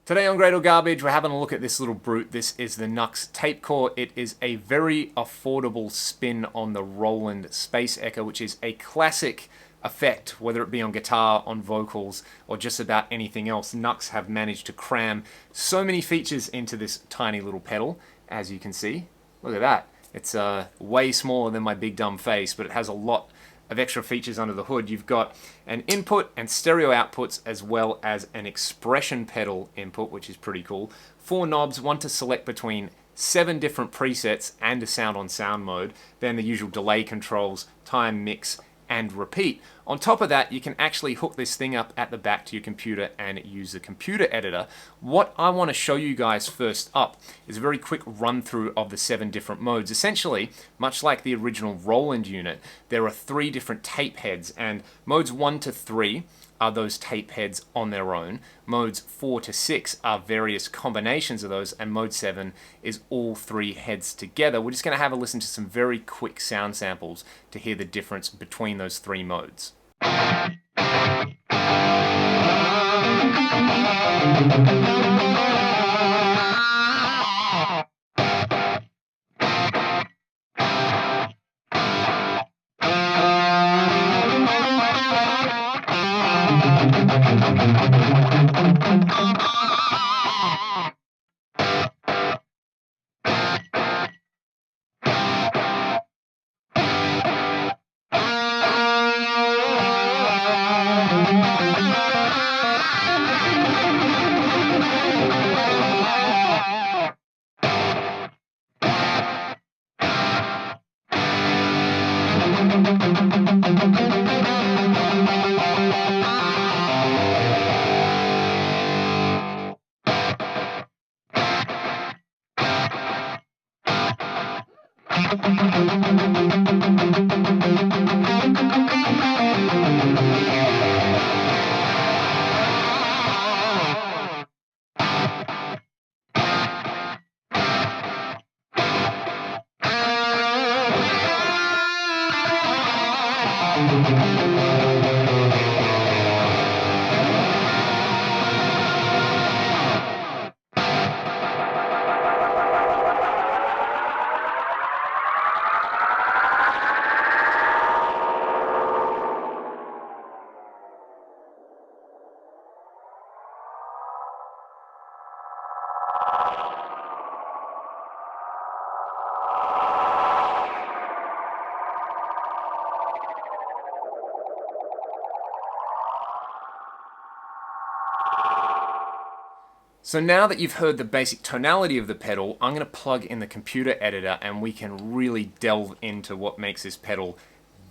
Today on Great or Garbage, we're having a look at this little brute. This is the NUX tape core. It is a very affordable spin on the Roland Space Echo, which is a classic effect, whether it be on guitar, on vocals, or just about anything else. NUX have managed to cram so many features into this tiny little pedal, as you can see. Look at that. It's way smaller than my big dumb face, but it has a lot of extra features under the hood. You've got an input and stereo outputs, as well as an expression pedal input, which is pretty cool. 4 knobs, one to select between 7 different presets and a sound on sound mode. Then the usual delay controls, time, mix, and repeat. On top of that, you can actually hook this thing up at the back to your computer and use the computer editor. What I want to show you guys first up is a very quick run through of the 7 different modes. Essentially, much like the original Roland unit, there are 3 different tape heads, and modes 1 to 3 are those tape heads on their own. Modes 4 to 6 are various combinations of those, and mode 7 is all 3 heads together. We're just going to have a listen to some very quick sound samples to hear the difference between those 3 modes. So now that you've heard the basic tonality of the pedal, I'm going to plug in the computer editor and we can really delve into what makes this pedal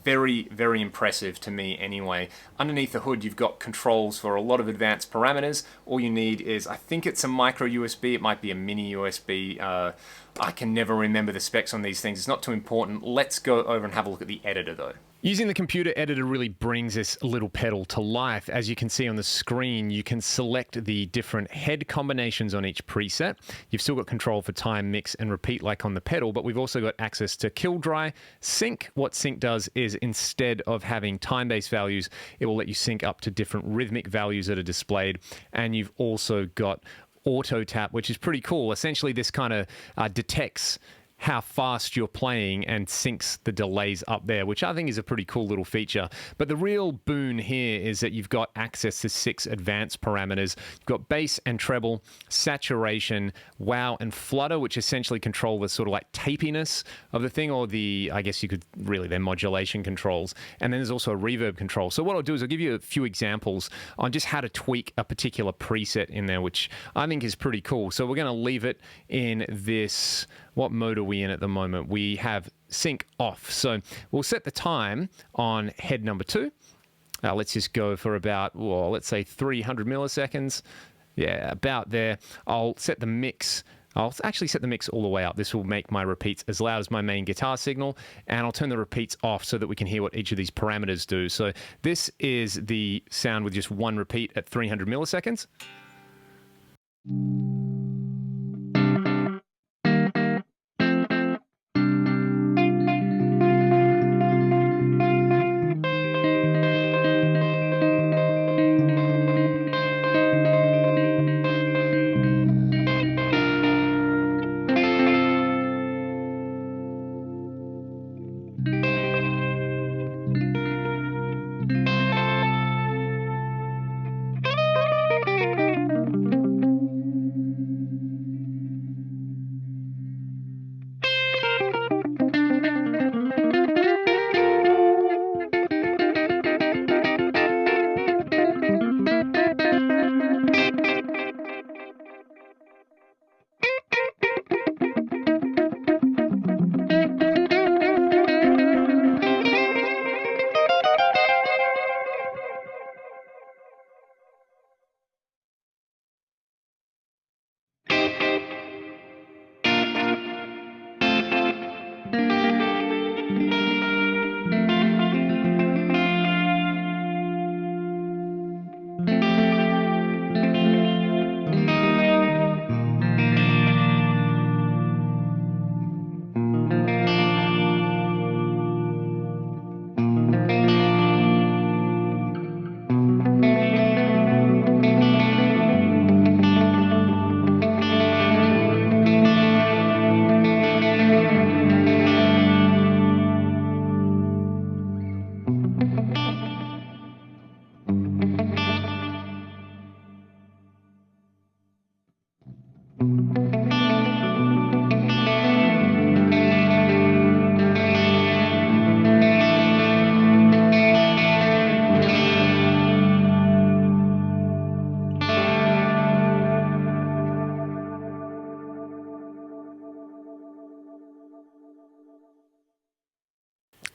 very, very impressive to me anyway. Underneath the hood, you've got controls for a lot of advanced parameters. All you need is, I think it's a micro USB, it might be a mini USB. I can never remember the specs on these things. It's not too important. Let's go over and have a look at the editor though. Using the computer editor really brings this little pedal to life. As you can see on the screen, you can select the different head combinations on each preset. You've still got control for time, mix, and repeat like on the pedal, but we've also got access to kill dry. Sync, what sync does is instead of having time-based values, it will let you sync up to different rhythmic values that are displayed. And you've also got auto tap, which is pretty cool. Essentially, this kind of detects how fast you're playing and syncs the delays up there, which I think is a pretty cool little feature. But the real boon here is that you've got access to 6 advanced parameters. You've got bass and treble, saturation, wow, and flutter, which essentially control the sort of like tapiness of the thing, or the, I guess you could really, their modulation controls. And then there's also a reverb control. So what I'll do is I'll give you a few examples on just how to tweak a particular preset in there, which I think is pretty cool. So we're going to leave it in this, what mode are we in at the moment? We have sync off. So we'll set the time on head number 2. Let's just go for about, well, let's say 300 milliseconds. Yeah, about there. I'll set the mix. I'll actually set the mix all the way up. This will make my repeats as loud as my main guitar signal, and I'll turn the repeats off so that we can hear what each of these parameters do. So this is the sound with just one repeat at 300 milliseconds.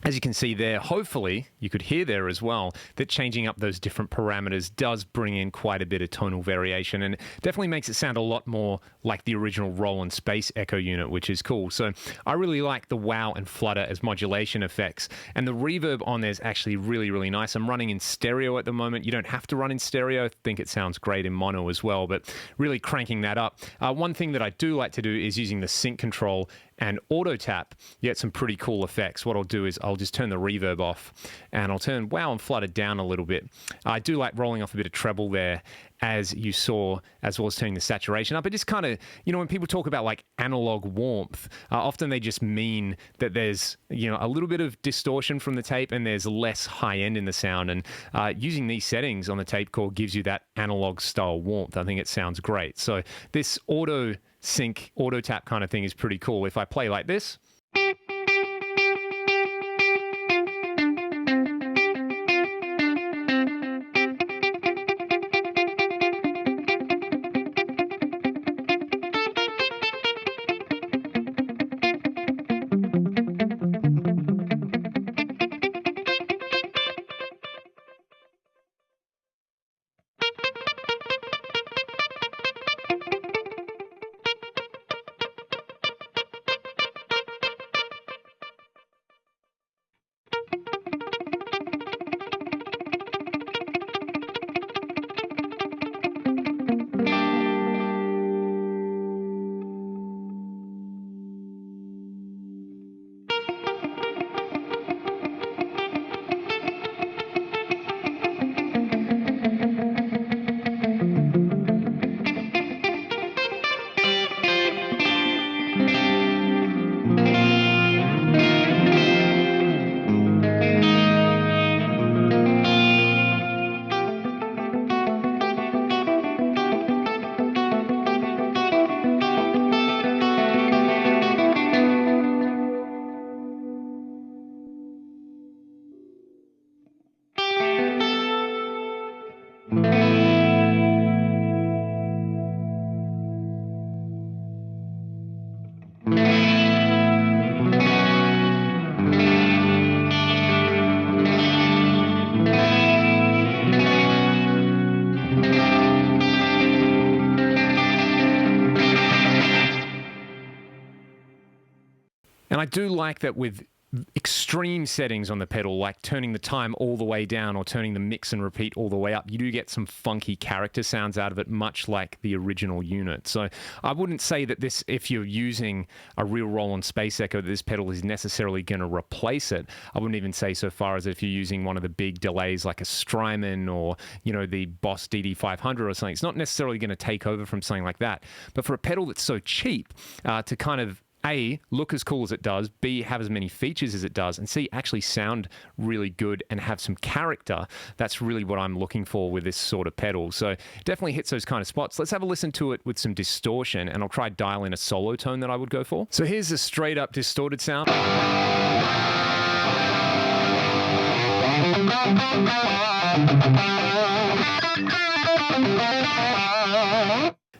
As you can see there, hopefully you could hear there as well, that changing up those different parameters does bring in quite a bit of tonal variation, and definitely makes it sound a lot more like the original Roland Space Echo unit, which is cool. So I really like the wow and flutter as modulation effects, and the reverb on there is actually really, really nice. I'm running in stereo at the moment. You don't have to run in stereo. I think it sounds great in mono as well, but really cranking that up. One thing that I do like to do is using the sync control and auto tap, you get some pretty cool effects. What I'll do is I'll just turn the reverb off and I'll turn wow and flutter down a little bit. I do like rolling off a bit of treble there, as you saw, as well as turning the saturation up. It just kind of, you know, when people talk about like analog warmth, often they just mean that there's, you know, a little bit of distortion from the tape and there's less high end in the sound. And using these settings on the tape core gives you that analog style warmth. I think it sounds great. So this auto sync, auto tap kind of thing is pretty cool. If I play like this, and I do like that with extreme settings on the pedal, like turning the time all the way down or turning the mix and repeat all the way up, you do get some funky character sounds out of it, much like the original unit. So I wouldn't say that this, if you're using a real Roland Space Echo, this pedal is necessarily going to replace it. I wouldn't even say so far as if you're using one of the big delays like a Strymon or, you know, the Boss DD500 or something. It's not necessarily going to take over from something like that. But for a pedal that's so cheap, to kind of A, look as cool as it does, B, have as many features as it does, and C, actually sound really good and have some character. That's really what I'm looking for with this sort of pedal. So definitely hits those kind of spots. Let's have a listen to it with some distortion, and I'll try dial in a solo tone that I would go for. So here's a straight up distorted sound.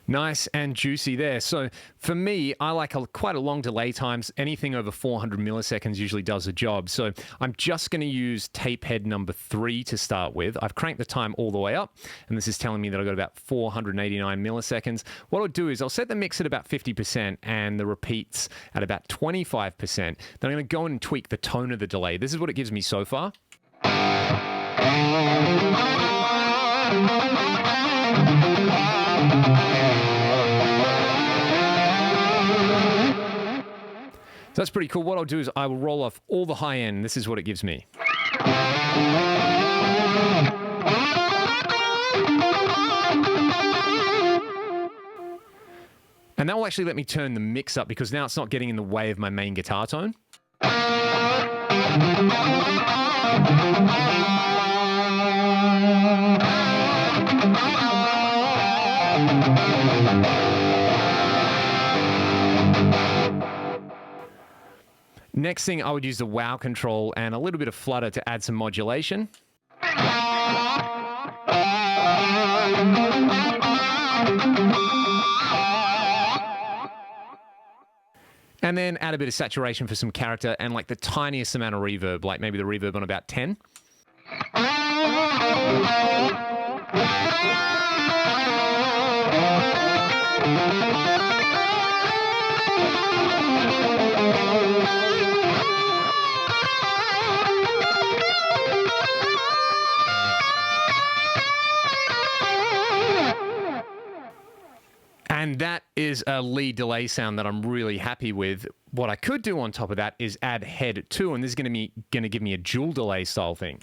Nice and juicy there. So for me, I like quite a long delay times. Anything over 400 milliseconds usually does the job. So I'm just going to use tape head number 3 to start with. I've cranked the time all the way up, and this is telling me that I've got about 489 milliseconds. What I'll do is I'll set the mix at about 50% and the repeats at about 25%. Then I'm going to go and tweak the tone of the delay. This is what it gives me so far. So that's pretty cool. What I'll do is I will roll off all the high end. This is what it gives me. And that will actually let me turn the mix up because now it's not getting in the way of my main guitar tone. Next thing, I would use the wow control and a little bit of flutter to add some modulation. And then add a bit of saturation for some character and like the tiniest amount of reverb, like maybe the reverb on about 10. And that is a lead delay sound that I'm really happy with. What I could do on top of that is add head 2, and this is going to give me a dual delay style thing.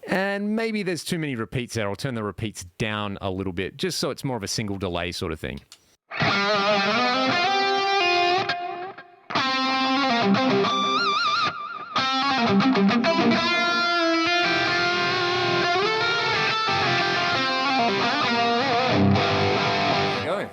And maybe there's too many repeats there. I'll turn the repeats down a little bit, just so it's more of a single delay sort of thing.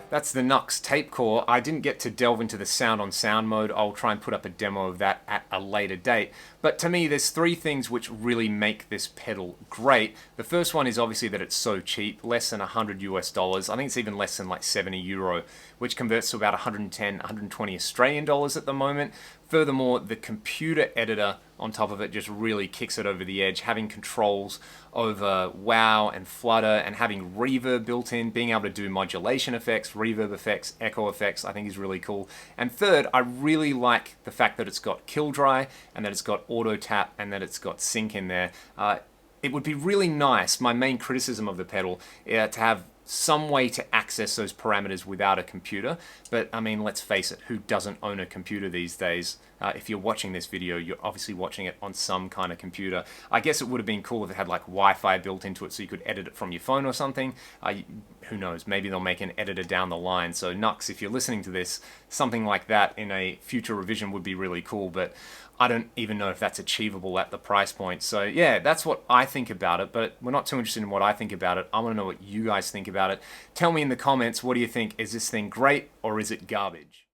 That's the NUX tape core. I didn't get to delve into the sound on sound mode. I'll try and put up a demo of that at a later date. But to me, there's three things which really make this pedal great. The first one is obviously that it's so cheap, less than $100 US. I think it's even less than like 70 euro, which converts to about 110, 120 Australian dollars at the moment. Furthermore, the computer editor on top of it just really kicks it over the edge. Having controls over wow and flutter and having reverb built in, being able to do modulation effects, reverb effects, echo effects, I think is really cool. And third, I really like the fact that it's got kill dry and that it's got auto tap and that it's got sync in there. It would be really nice, my main criticism of the pedal, to have some way to access those parameters without a computer. But I mean, let's face it, who doesn't own a computer these days? If you're watching this video, you're obviously watching it on some kind of computer. I guess it would have been cool if it had like Wi-Fi built into it so you could edit it from your phone or something. Who knows, maybe they'll make an editor down the line. So NUX, if you're listening to this, something like that in a future revision would be really cool, but I don't even know if that's achievable at the price point. So yeah, that's what I think about it, but we're not too interested in what I think about it. I want to know what you guys think about it. Tell me in the comments, what do you think? Is this thing great or is it garbage?